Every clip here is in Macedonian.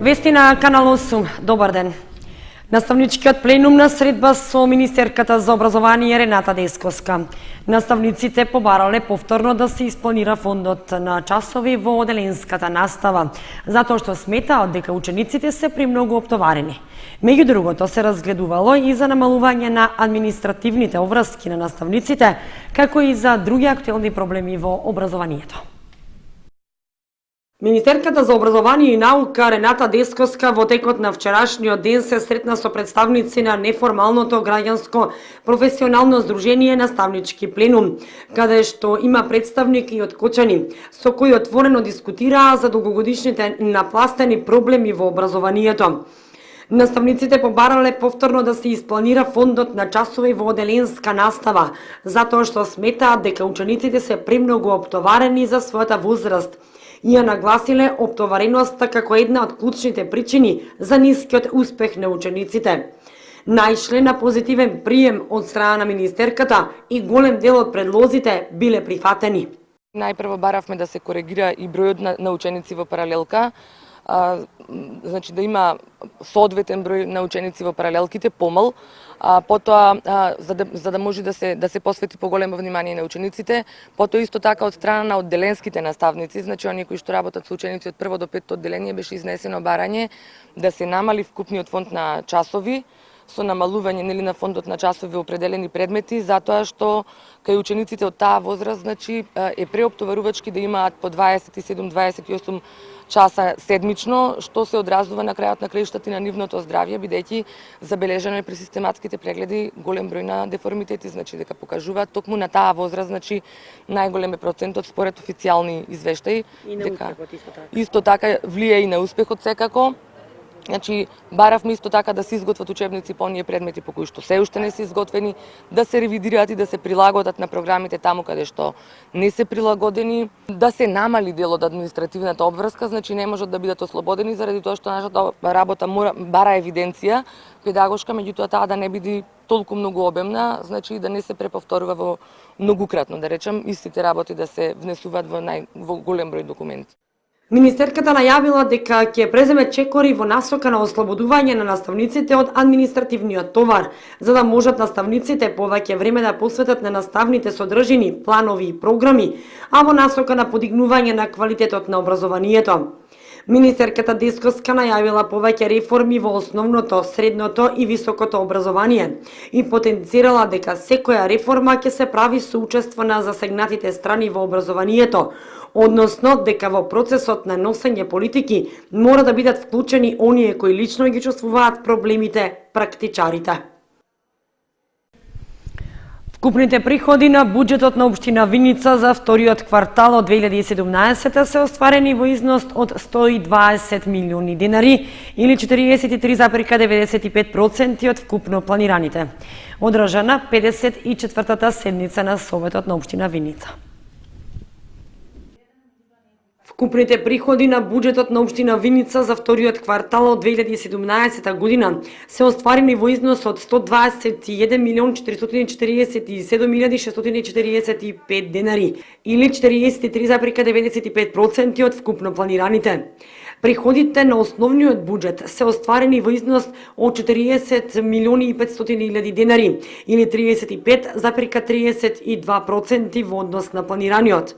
Вести на Канал 8. Добар ден. Наставничкиот пленум на средба со министерката за образование Рената Десковска. Наставниците побарале повторно да се испланира фондот на часови во оделенската настава, затоа што сметаат дека учениците се премногу оптоварени. Меѓу другото се разгледувало и за намалување на административните обврски на наставниците, како и за други актуелни проблеми во образованието. Министерката за образование и наука Рената Десковска во текот на вчерашниот ден се сретна со представници на неформалното граѓанско професионално здружение Наставнички пленум, каде што има представник и од Кочани, со кои отворено дискутираа за долгогодишните напластени проблеми во образованието. Наставниците побарале повторно да се испланира фондот на часови во оделенска настава, затоа што сметаат дека учениците се премногу оптоварени за својата возраст и ја нагласиле оптовареноста како една од клучните причини за нискиот успех на учениците. Најшле на позитивен прием од страна на министерката и голем дел од предлозите биле прифатени. Најпрво баравме да се коригира и бројот на ученици во паралелка, значи да има соодветен број на ученици во паралелките помал, потоа за да може да се посвети поголемо внимание на учениците, потоа исто така од страна на одделенските наставници, значи оние кои што работат со ученици од прво до петто одделение, беше изнесено барање да се намали вкупниот фонд на часови со намалување на фондот на часови определени предмети, затоа што кај учениците од таа возраст значи е преоптоварувачки да имаат по 27-28 часа седмично, што се одразува на крајот на краиштата и на нивното здравје, бидејќи забележено е при систематските прегледи голем број на деформитети, значи дека покажуваат токму на таа возраст, значи најголем е процентот според официјални извештаи, дека исто така влијае и на успехот секако. Значи, баравме исто така да се изготват учебници по оние предмети по кои што се уште не се изготвени, да се ревидираат и да се прилагодат на програмите таму каде што не се прилагодени, да се намали дел од административната обврска, значи не можат да бидат ослободени заради тоа што нашата работа бара евиденција педагошка, меѓутоа таа да не биде толку многу обемна, значи да не се преповторува во многукратно, да речем, истите работи да се внесуваат во голем број документи. Министерката најавила дека ќе преземе чекори во насока на ослободување на наставниците од административниот товар, за да можат наставниците повеќе време да посветат на наставните содржини, планови и програми, а во насока на подигнување на квалитетот на образованието. Министерката Десковска најавила повеќе реформи во основното, средното и високото образование и потенцирала дека секоја реформа ќе се прави со учество на засегнатите страни во образованието, односно дека во процесот на носење политики мора да бидат вклучени оние кои лично ги чувствуваат проблемите, практичарите. Вкупните приходи на буџетот на општина Виница за вториот квартал од 2017 се остварени во износ од 120 милиони денари или 43,95% од вкупно планираните. Одржана 54-та седница на Советот на општина Виница. Вкупните приходи на буџетот на општина Виница за вториот квартал од 2017 година се остварени во износ од 121.447.645 денари или 43,95% од вкупно планираните. Приходите на основниот буџет се остварени во износ од 40.500.000 денари или 35,32% во однос на планираниот.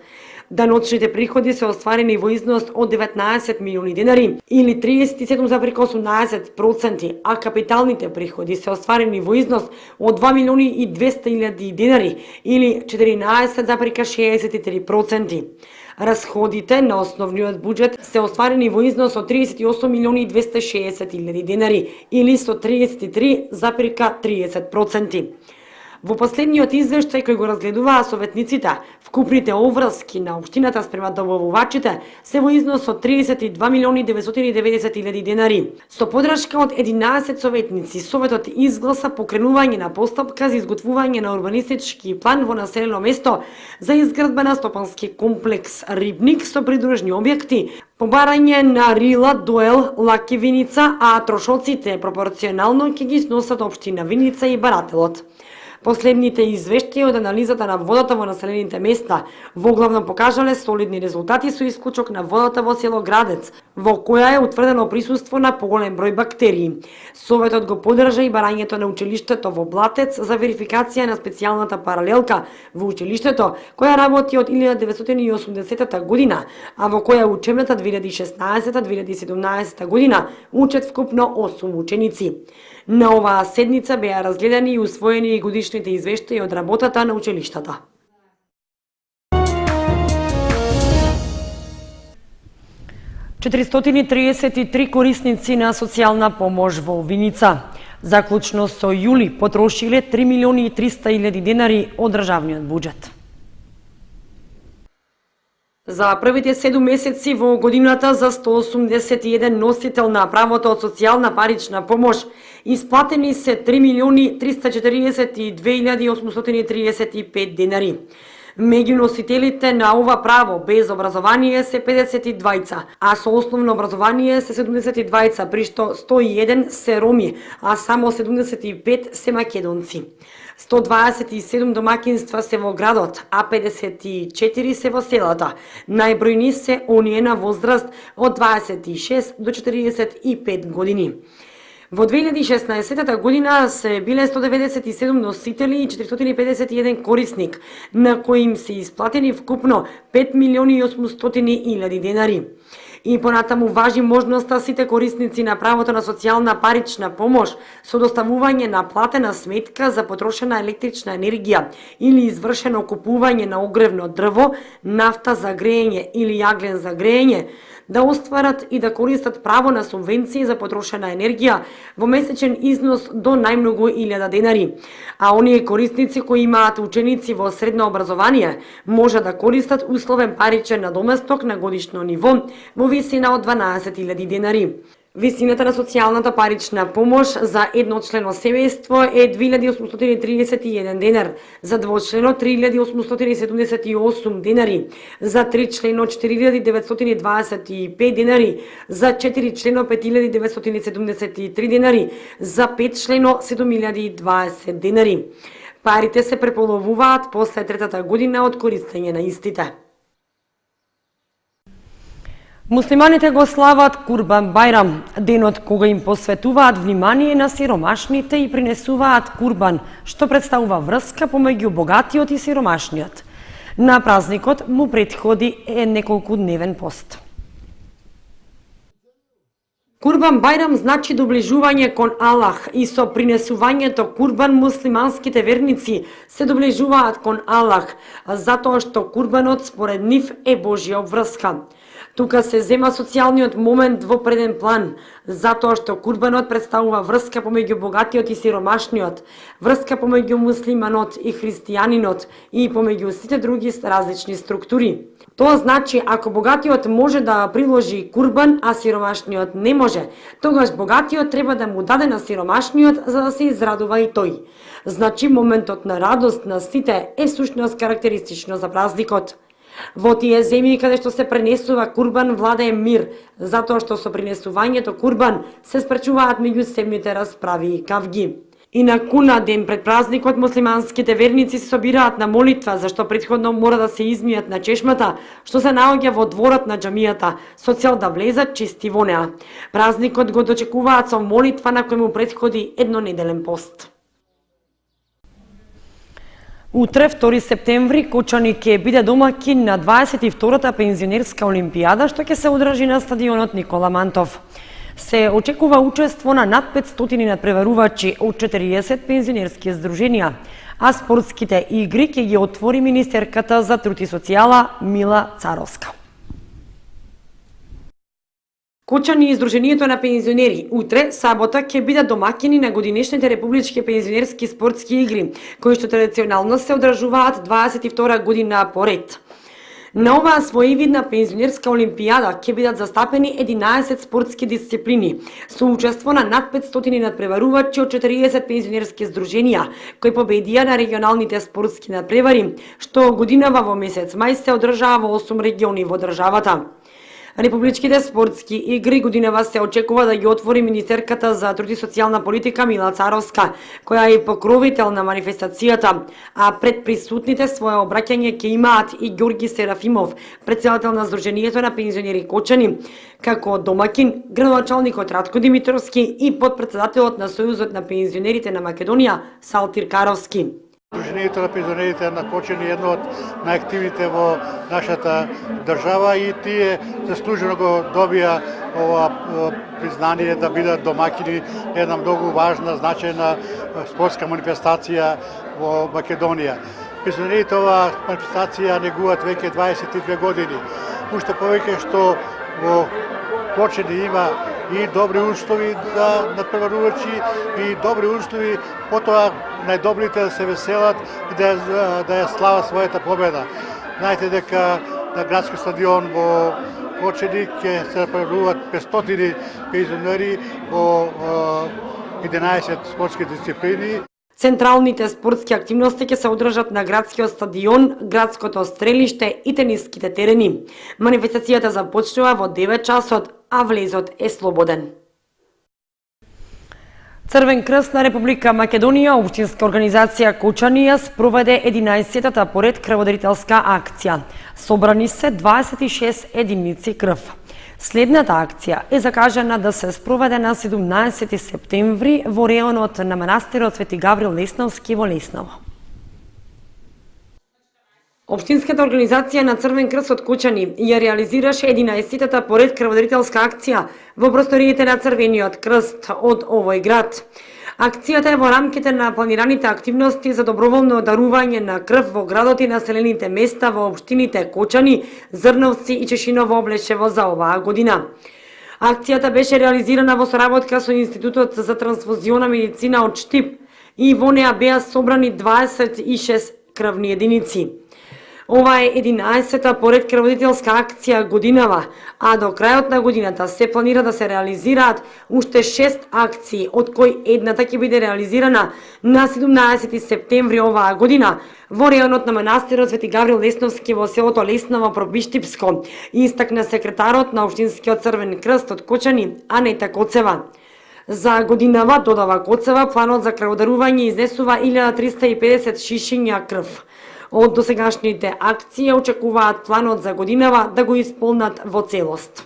Даночните приходи се остварени во износ од 19 милиони денари или 37,18%, а капиталните приходи се остварени во износ од 2.200.000 денари или 14,63%. Расходите на основниот буџет се остварени во износ од 38.260.000 денари или со 33,30%. Во последниот извештај кој го разгледуваа советниците, вкупните обврски на општината спрема добавувачите се во износ од 32.990.000 денари. Со подршка од 11 советници, Советот изгласа покренување на постапка за изготвување на урбанистички план во населено место за изградба на стопански комплекс Рибник со придружни објекти, побарање на Рила, Дуел, Лаки Виница, а трошоците пропорционално ќе ги сносат општина Виница и барателот. Последните извештаи од анализата на водата во населените места воглавно покажале солидни резултати со исклучок на водата во село Градец, во која е утврдено присуство на поголем број бактерии. Советот го поддржа и барањето на училиштето во Блатец за верификација на специјалната паралелка во училиштето, која работи од 1980 година, а во која учебната 2016-2017 година учат вкупно 8 ученици. На оваа седница беа разгледани и усвоени годишните извештаи од работата на училиштата. ...433 корисници на социјална помош во Виница. Заклучно со јули потрошиле 3.300.000 денари од државниот буџет. За првите 7 месеци во годината за 181 носител на правото од социјална парична помош исплатени се 3.342.835 денари. Меѓу носителите на ова право без образование се 52, а со основно образование се 72, при што 101 се роми, а само 75 се македонци. 127 домакинства се во градот, а 54 се во селата. Најбројни се оние на возраст од 26 до 45 години. Во 2016 година се биле 197 носители и 451 корисник, на кои им се исплатени вкупно 5.800.000 денари. И понатаму важи можноста сите корисници на правото на социјална парична помош со доставување на платена сметка за потрошена електрична енергија или извршено купување на огревно дрво, нафта за грејење или јаглен за грејење, да остварат и да користат право на субвенции за потрошена енергија во месечен износ до најмногу 1000 денари. А оние корисници кои имаат ученици во средно образование може да користат условен паричен надоместок на годишно ниво во висина од 12.000 денари. Висината на социјалната парична помош за едночлено семејство е 2.831 денар, за двочлено 3.878 денари, за тричлено 4.925 денари, за 4члено 5.973 денари, за 5члено 7.020 денари. Парите се преполовуваат после третата година од користење на истите. Муслиманите го слават Курбан Бајрам, денот кога им посветуваат внимание на сиромашните и принесуваат курбан, што представува врска помеѓу богатиот и сиромашниот. На празникот му претходи неколкудневен пост. Курбан Бајрам значи доближување кон Аллах и со принесувањето курбан муслиманските верници се доближуваат кон Аллах, затоа што курбанот според нив е Божја обврска. Тука се зема социјалниот момент во преден план, затоа што курбанот представува врска помеѓу богатиот и сиромашниот, врска помеѓу муслиманот и христијанинот и помеѓу сите други различни структури. Тоа значи, ако богатиот може да приложи курбан, а сиромашниот не може, тогаш богатиот треба да му даде на сиромашниот за да се израдува и тој. Значи, моментот на радост на сите е сушност карактеристично за празникот. Во тие земји каде што се пренесува курбан владее мир, затоа што со принесувањето курбан се спречуваат меѓусебните расправи и кавги. И на куна ден пред празникот муслиманските верници се собираат на молитва, зашто претходно мора да се измијат на чешмата, што се наоѓа во дворот на џамијата, со цел да влезат чисти во неа. Празникот го дочекуваат со молитва на кој му претходи еднонеделен пост. Утре, 2 септември, Кочани ќе биде домакин на 22-та пензионерска олимпијада, што ќе се одржи на стадионот Никола Мантов. Се очекува учество на над 500 надпреварувачи од 40 пензионерски здруженија, а спортските игри ќе ги отвори министерката за труд и социјала Мила Царовска. Кочани и Сдруженијето на пензионери утре, сабота, ќе бидат домакини на годинешните републички пензионерски спортски игри, кои што традиционално се одржуваат 22 година поред. На оваа своевидна пензионерска олимпијада ќе бидат застапени 11 спортски дисциплини, со учество на над 500 надпреварувачи од 40 пензионерски здруженија, кои победија на регионалните спортски надпревари, што годинава во месец мај се одржава во 8 региони во државата. Републичките спортски игри годинава се очекува да ги отвори министерката за труд и социјална политика Мила Царовска, која е покровител на манифестацијата, а пред присутните свое обраќање ќе имаат и Ѓорги Серафимов, председател на Сдруженијето на пензионери Кочани, како домакин, градоначалникот Радко Димитровски и подпредседателот на Сојузот на пензионерите на Македонија Салтир Каровски. Сдруженијето на пензионерите на Кочани е едно од најактивните во нашата држава и тие заслужено го добија ова признание да бидат домакини една многу важна, значајна спортска манифестација во Македонија. Пензионерите оваа манифестација негуваат веќе 22 години. Уште повеќе што во Кочани има и добри услови за надпреварувачи и добри услови потоа најдобрите да се веселат и да ја слава својата победа. Знаете дека на градски стадион во Кочани ќе се надпреваруваат 500 пензионери во 11 спортски дисциплини. Централните спортски активности ќе се одржат на градскиот стадион, градското стрелиште и тениските терени. Манифестацијата започнува во 9 часот, а влезот е слободен. Црвен крст на Република Македонија, општинска организација Кочанија, спроведе 11-та поред крводарителска акција. Собрани се 26 единици крв. Следната акција е закажана да се спроведе на 17 септември во реонот на манастирот Свети Гаврил Лесновски во Лесново. Општинската организација на Црвен крст од Кочани ја реализираше 11-та поред крводарителска акција во просториите на Црвениот крст од овој град. Акцијата е во рамките на планираните активности за доброволно дарување на крв во градот и населените места во општините Кочани, Зрновци и Чешиново Облешево за оваа година. Акцијата беше реализирана во соработка со Институтот за трансфузиона медицина од Штип и во неа беа собрани 26 крвни единици. Ова е 11-та поред крводарителска акција годинава, а до крајот на годината се планира да се реализираат уште 6 акции, од кои едната ќе биде реализирана на 17 септември оваа година во реонот на манастирот Свети Гаврил Лесновски во селото Лесново Пробиштипско, истакна секретарот на Општинскиот Црвен крст од Кочани Анета Коцева. За годинава, додава Коцева, планот за крводарување изнесува 1350 шишиња крв. Од досегашните акции очекуваат планот за годинава да го исполнат во целост.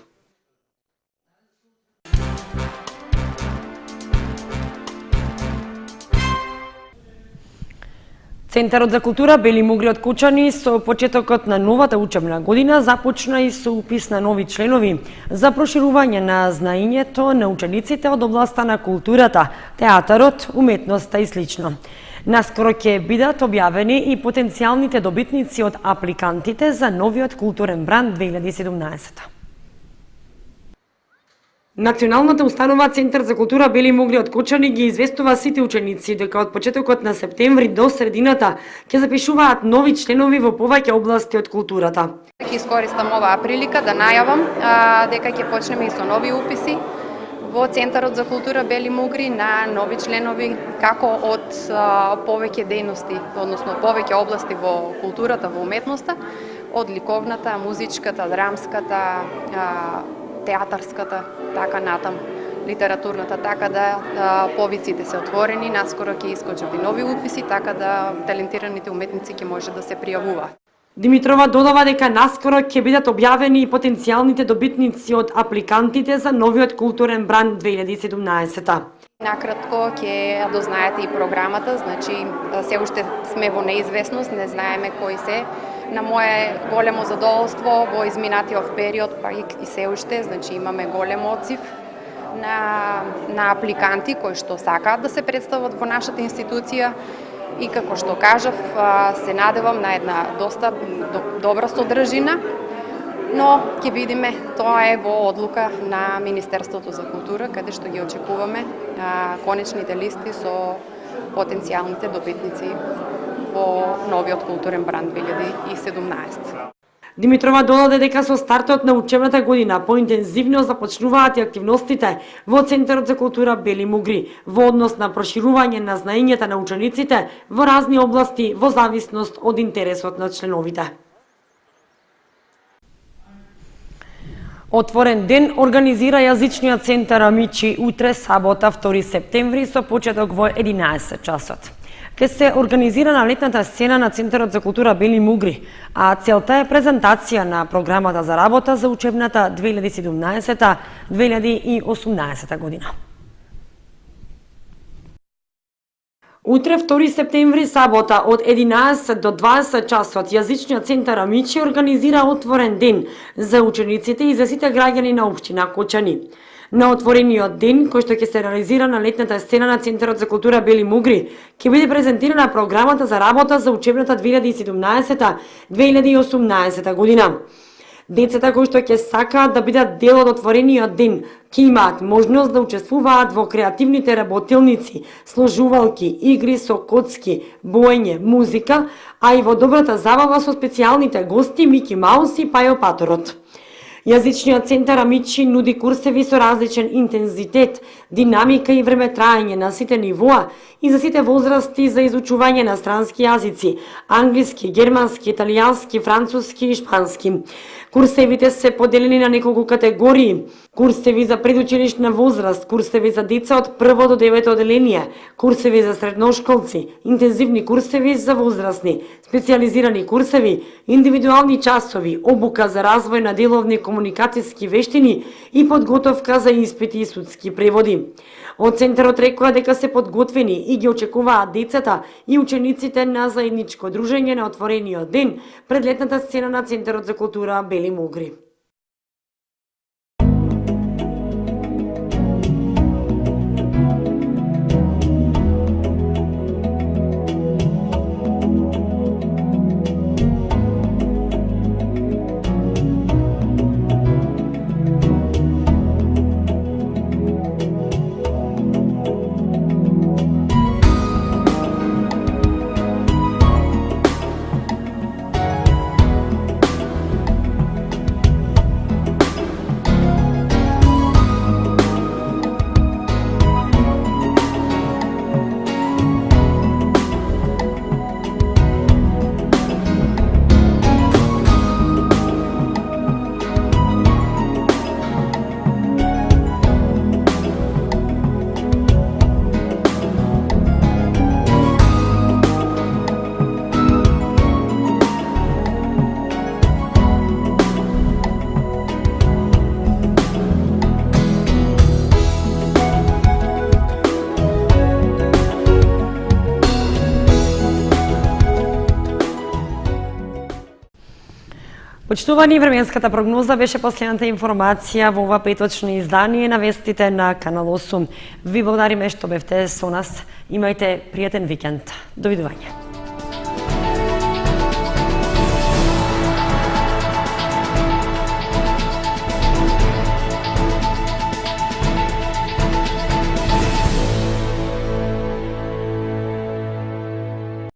Центарот за култура Бели Мугри од Кочани со почетокот на новата учебна година започна и со упис на нови членови за проширување на знаењето на учениците од областа на културата, театарот, уметноста и слично. Наскоро ќе бидат објавени и потенцијалните добитници од апликантите за новиот културен бранд 2017. Националната установа Центар за култура Бели Мугри од Кочани ги известува сите ученици дека од почетокот на септември до средината ќе запишуваат нови членови во повеќе области од културата. Ќе искористам оваа прилика да најавам дека ќе почнеме и со нови уписи во Центарот за култура Бели Мугри на нови членови како од повеќе дејности, односно повеќе области во културата, во уметноста, од ликовната, музичката, драмската, театарската, така натам, литературната, така да повиците се отворени, наскоро ќе искочат и нови уписи, така да талентираните уметници ќе може да се пријавуваат. Димитрова додава дека наскоро ќе бидат објавени и потенцијалните добитници од апликантите за новиот културен бранд 2017. Накратко ќе дознаете и програмата, значи се уште сме во неизвестност, не знаеме кои се. На мое големо задоволство во изминатиот период, па и се уште, значи имаме голем одзив на апликанти кои што сакаат да се представат во нашата институција. И како што кажав, се надевам на една доста добра содржина, но ќе видиме, тоа е во одлука на Министерството за култура, каде што ги очекуваме конечните листи со потенцијалните добитници во новиот културен бранд 2017. Димитрова додаде дека со стартот на учебната година поинтензивно започнуваат и активностите во Центарот за култура Бели Мугри во однос на проширување на знаењата на учениците во разни области во зависност од интересот на членовите. Отворен ден организира јазичниот центар Амичи утре сабота 2 септември со почеток во 11 часот. Ке се организира на летната сцена на Центарот за култура Бели Мугри, а целта е презентација на програмата за работа за учебната 2017-2018 година. Утре 2 септември сабота од 11 до 20 часот јазичниот центар Амичи организира отворен ден за учениците и за сите граѓани на општина Кочани. На отворениот ден, кој што ќе се реализира на летната сцена на Центарот за култура Бели Мугри, ќе биде презентирана програмата за работа за учебната 2017-2018 година. Децата кои што ќе сакаат да бидат дел од отворениот ден, ќе имаат можност да учествуваат во креативните работилници, сложувалки, игри со коцки, боење, музика, а и во добрата забава со специјалните гости Мики Маус и Пајо Паторот. Јазичниот центар Амичи нуди курсеви со различен интензитет, динамика и времетраење на сите нивоа и за сите возрасти за изучување на странски јазици, англиски, германски, италијански, француски и шпански. Курсевите се поделени на неколку категории: курсеви за предучилишна возраст, курсеви за деца од 1 до 9 оделение, курсеви за средношколци, интензивни курсеви за возрастни, специјализирани курсеви, индивидуални часови, обука за развој на деловни комуникацијски вештини и подготовка за испити и судски преводи. Од центарот рекоа дека се подготвени и ги очекуваат децата и учениците на заедничко дружење на отворениот ден пред летната сцена на Центарот за култура Бели Мугри. Почитувани, временската прогноза беше последната информација во ова петочно издание на вестите на Канал 8. Ви благодариме што бевте со нас. Имајте пријатен викенд. Довидување.